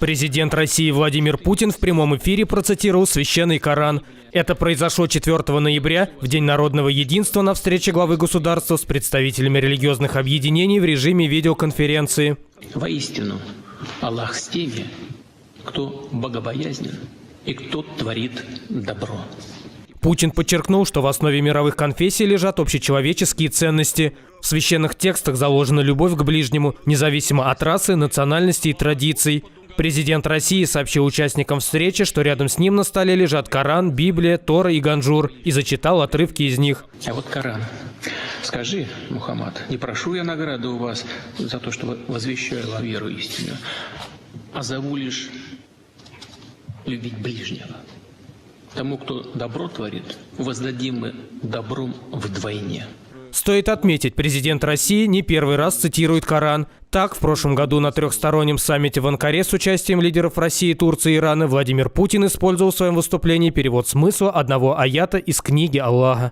Президент России Владимир Путин в прямом эфире процитировал Священный Коран. Это произошло 4 ноября, в День народного единства, на встрече главы государства с представителями религиозных объединений в режиме видеоконференции. Воистину, Аллах с теми, кто богобоязнен и кто творит добро. Путин подчеркнул, что в основе мировых конфессий лежат общечеловеческие ценности. В священных текстах заложена любовь к ближнему, независимо от расы, национальности и традиций. Президент России сообщил участникам встречи, что рядом с ним на столе лежат Коран, Библия, Тора и Ганжур, и зачитал отрывки из них. А вот Коран. Скажи, Мухаммад, не прошу я награды у вас за то, что возвещаю вам веру истинную, а зову лишь любить ближнего. Тому, кто добро творит, воздадим мы добром вдвойне. Стоит отметить, президент России не первый раз цитирует Коран. Так, в прошлом году на трехстороннем саммите в Анкаре с участием лидеров России, Турции и Ирана Владимир Путин использовал в своем выступлении перевод смысла одного аята из книги Аллаха.